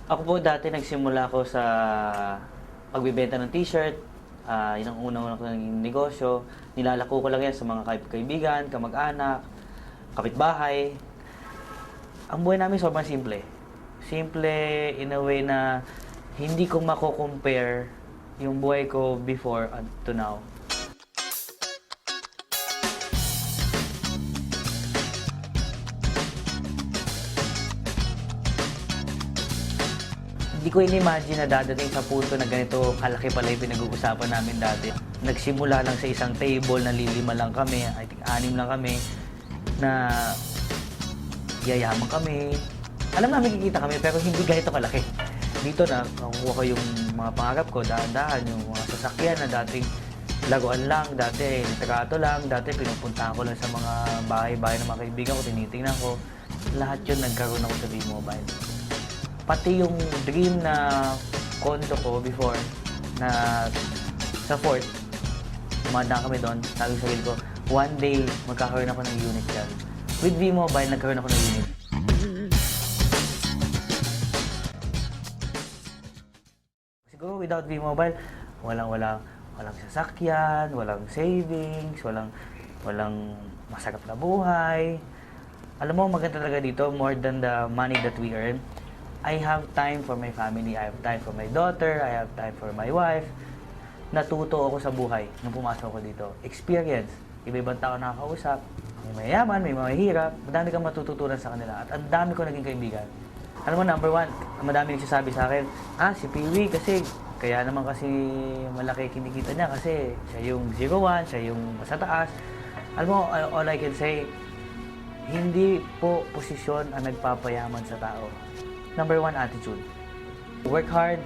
Ako po dati nagsimula ako sa pagbebenta ng t-shirt. Yun ang unang-una ko naging negosyo. Nilalako ko lang yan sa mga kaibigan, kamag-anak, kapitbahay. Ang buhay namin sobrang simple. Simple in a way na hindi ko mako-compare yung buhay ko before and to now. Hindi ko in-imagine na dadating sa punto na ganito kalaki pala yung pinag-uusapan namin dati. Nagsimula lang sa isang table na lilima lang kami, I think 6 lang kami, na yayaman kami. Alam namin kikita kami pero hindi ganito kalaki. Dito na nakukuha ko yung mga pangarap ko, dahan-dahan, yung mga sasakyan na dating laruan lang, dati litrato lang, dati pinupuntahan ko lang sa mga bahay-bahay ng mga kaibigan ko, tinitingnan ko. Lahat yun nagkaroon ako sa V-Mobile. Pati yung dream na condo ko before na sa Fort, umanda kami doon, sabi sa sarili ko, one day magkakaroon ako ng unit dyan. With V-Mobile, nagkaroon ako ng unit. Siguro without V-Mobile, walang sasakyan, walang savings, walang masarap na buhay. Alam mo, maganda talaga dito, more than the money that we earn. I have time for my family, I have time for my daughter, I have time for my wife. Natuto ako sa buhay nung pumasok ako dito. Experience. Iba-ibang tao nakakausap. May mayaman, may mahihirap. Madami kang matututunan sa kanila. At ang dami ko naging kaibigan. Alam mo, number one, madami nagsasabi sa akin, si Piwi kasi, kaya naman kasi malaki kinikita niya kasi siya yung 01, siya yung sa taas. Alam mo, all I can say, hindi po posisyon ang nagpapayaman sa tao. Number one, attitude. Work hard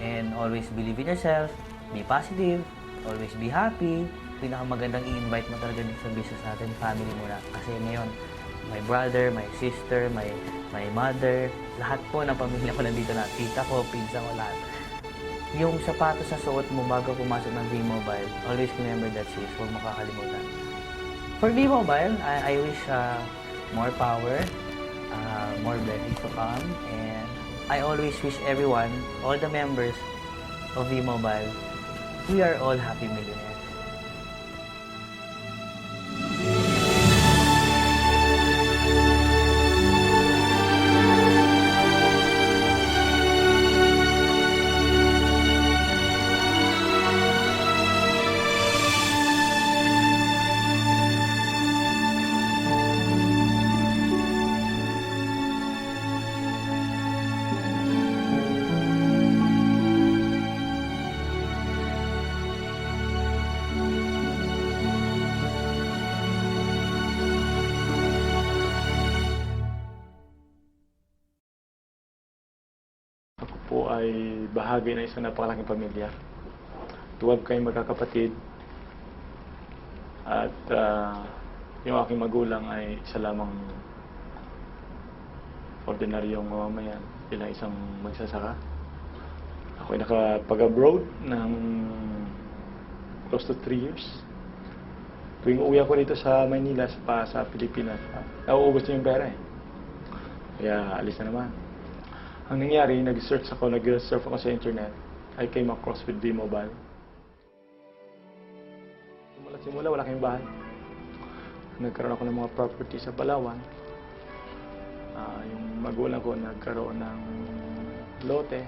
and always believe in yourself. Be positive. Always be happy. Pinakamagandang i-invite mo talaga dito sa business natin, family muna. Kasi ngayon, my brother, my sister, my mother, lahat po ng pamilya ko nandito na. Tita ko, pinsan ko, lahat. Yung sapatos na suot mo bago pumasok ng V-Mobile, always remember that shoes. Huwag makakalimutan. For V-Mobile, I wish more power, more blessings to come, and I always wish everyone, all the members of V-Mobile, we are all happy millionaires. Ako po ay bahagi ng isang napakalaking pamilya. 12 kayong magkakapatid. At yung aking magulang ay isa lamang ordinaryong mamamayan, bilang isang magsasaka. Ako ay nakapag-abroad ng close to 3 years. Tuwing uwi ako dito sa Maynila, sa Pilipinas, nauubos niya yung pera eh. Kaya alis na naman. Ang nangyari, nag-surf ako sa internet. I came across with V-Mobile. Simula, wala kayong bahay. Nagkaroon ako ng mga property sa Palawan. Yung magulang ko nagkaroon ng lote.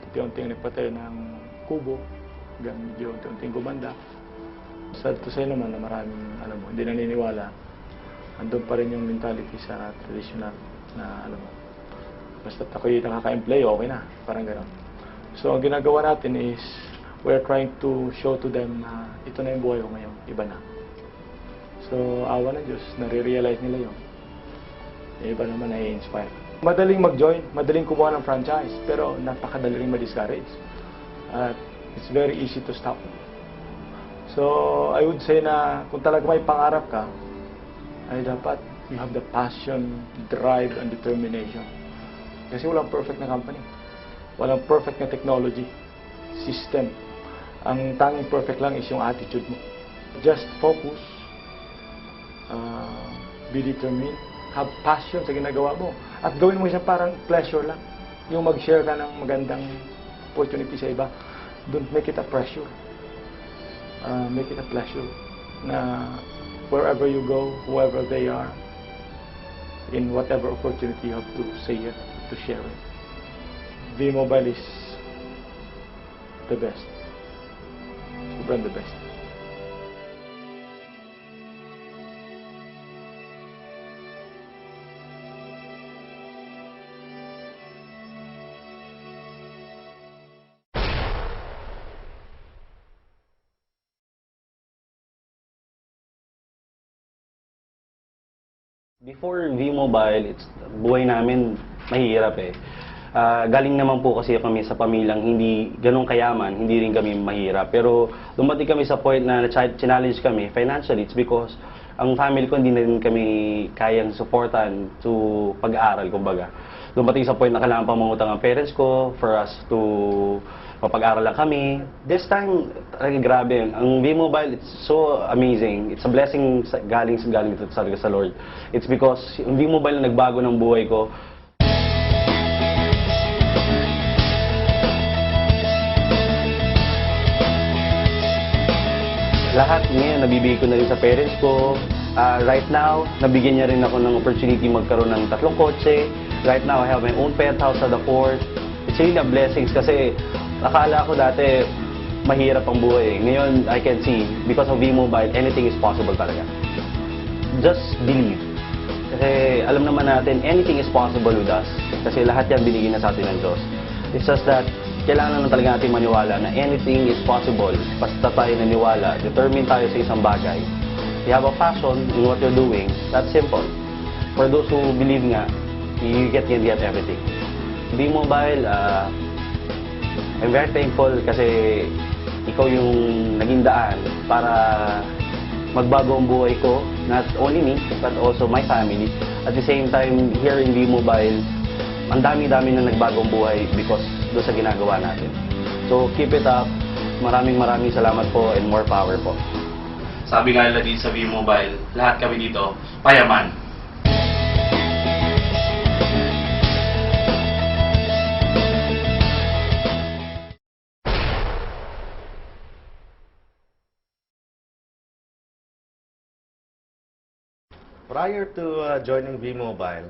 Unti-unting nagpatayo ng kubo. Hanggang medyo unti-unting gumanda. Sad to say naman na maraming, hindi naniniwala. Andun pa rin yung mentality sa traditional na, basta't ako'y nakaka-employ, okay na. Parang gano'n. So, ang ginagawa natin is, we're trying to show to them na ito na yung buhay ko ngayon, iba na. So, awa ng Diyos, nare-realize nila yun. Yung iba naman ay inspire. Madaling mag-join, madaling kumuha ng franchise, pero napakadali rin ma-discourage. At it's very easy to stop. So, I would say na kung talaga may pangarap ka, ay dapat you have the passion, drive, and determination. Kasi walang perfect na company. Walang perfect na technology, system. Ang tanging perfect lang is yung attitude mo. Just focus, be determined, have passion sa ginagawa mo. At gawin mo siya parang pleasure lang. yung mag-share ka ng magandang opportunity sa iba, don't make it a pressure. Make it a pleasure na wherever you go, whoever they are, in whatever opportunity you have to say it, to share it. V-Mobile is the best. Sobrang the best. Before V-Mobile, buhay namin mahirap eh. Galing naman po kasi kami sa pamilyang hindi ganun kayaman, hindi rin kami mahirap. Pero dumating kami sa point na challenge kami financially, it's because ang family ko hindi na rin kami kayang supportan to pag-aaral, kumbaga. Dumating sa point na kailangan pang mangutang ang parents ko for us to mapag-aral lang kami. This time, talagang grabe. Ang V-Mobile, it's so amazing. It's a blessing galing talaga sa Lord. It's because yung V-Mobile na nagbago ng buhay ko. Lahat ngayon, nabibigay ko na rin sa parents ko. Right now, nabigyan niya rin ako ng opportunity magkaroon ng 3 kotse. Right now, I have my own penthouse sa the port. It's really a blessing kasi akala ko dati mahirap ang buhay. Ngayon, I can see, because of V-Mobile, anything is possible talaga. Just believe. Kasi alam naman natin, anything is possible with us. Kasi lahat yan binigyan na sa atin ng Diyos. It's just that, kailangan na talaga natin maniwala na anything is possible. Basta tayo naniwala, determine tayo sa isang bagay. You have a passion in what you're doing, that's simple. For those who believe nga, you can get everything. V-Mobile, I'm very thankful kasi ikaw yung naging daan para magbago ang buhay ko, not only me, but also my family. At the same time, here in V-Mobile, ang dami-dami na nagbagong buhay because doon sa ginagawa natin. So, keep it up. Maraming salamat po and more power po. Sabi nga nila dito sa V-Mobile, lahat kami dito, payaman. Prior to joining V-Mobile,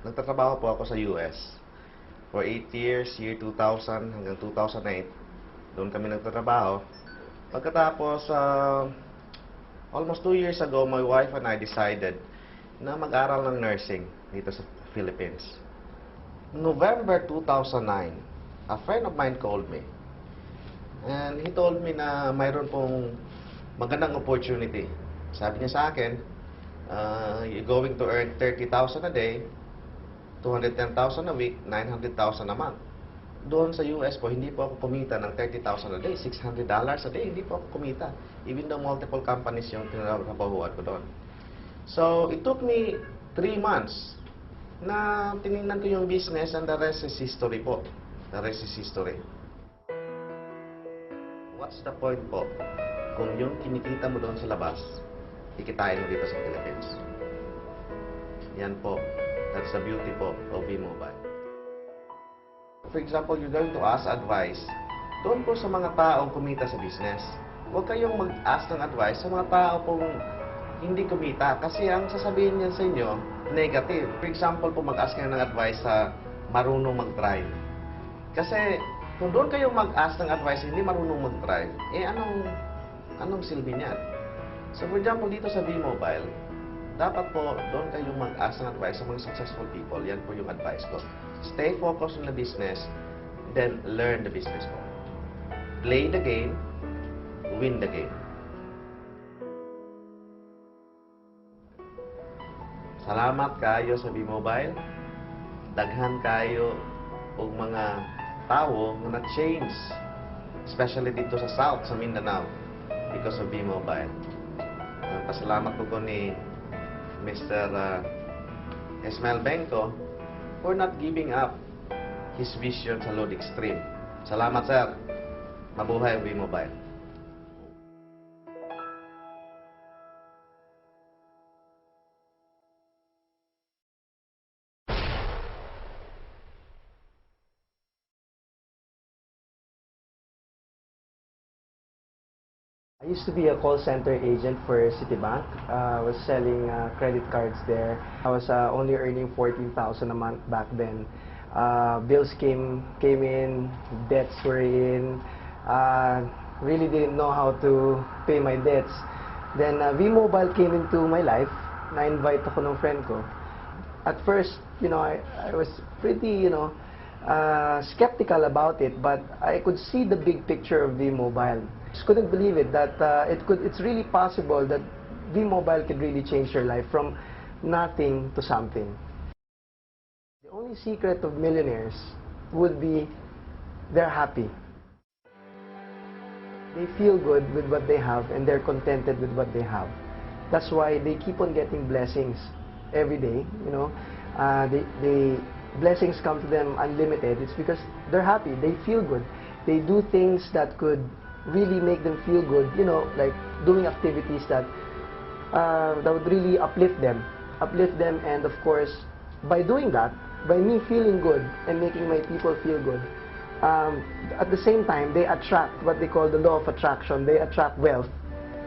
nagtatrabaho po ako sa US for 8 years, year 2000 hanggang 2008. Doon kami nagtatrabaho. Pagkatapos, almost 2 years ago, my wife and I decided na mag-aral ng nursing dito sa Philippines. November 2009, a friend of mine called me. And he told me na mayroon pong magandang opportunity. Sabi niya sa akin, you're going to earn 30,000 a day, 210,000 a week, 900,000 a month. Doon sa US po, hindi po ako kumita ng 30,000 a day, $600 a day, hindi po ako kumita. Even though multiple companies yung tinrabahuan ko doon. So, it took me 3 months na tinignan ko yung business and the rest is history po. The rest is history. What's the point po? Kung yung kinikita mo doon sa labas, ikitain mo dito sa Philippines. Yan po. That's the beauty po of V-Mobile. For example, you're going to ask advice doon po sa mga taong kumita sa business. Huwag kayong mag-ask ng advice sa mga tao pong hindi kumita kasi ang sasabihin niyan sa inyo, negative. For example po, mag-ask kayo ng advice sa marunong mag-drive. Kasi kung doon kayo mag-ask ng advice hindi marunong mag-drive, eh anong silbi niyan? So for example, dito sa V-Mobile, dapat po doon kayong mag-ask ng advice sa mga successful people. Yan po yung advice ko. Stay focused on the business, then learn the business po. Play the game, win the game. Salamat kayo sa V-Mobile. Daghan kayo o mga tao na na-change, especially dito sa South, sa Mindanao, because of V-Mobile. Pasalamat po ni Mr. Esmael Benco for not giving up his vision sa Load Extreme. Salamat, sir. Mabuhay ang V-Mobile. I used to be a call center agent for Citibank. I was selling credit cards there. I was only earning 14,000 a month back then. Bills came in, debts were in. Really didn't know how to pay my debts. Then V-Mobile came into my life. Na-invite ako ng friend ko. At first, I was pretty, skeptical about it, but I could see the big picture of V-Mobile. Just couldn't believe it that it's really possible that V-Mobile could really change your life from nothing to something. The only secret of millionaires would be they're happy. They feel good with what they have and they're contented with what they have. That's why they keep on getting blessings every day. Blessings come to them unlimited. It's because they're happy. They feel good. They do things that could really make them feel good. Like doing activities that would really uplift them. And of course, by doing that, by me feeling good and making my people feel good, at the same time, they attract what they call the law of attraction. They attract wealth,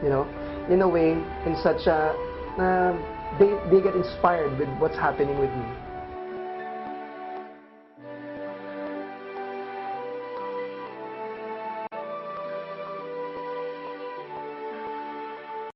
in a way, in such a, they get inspired with what's happening with me.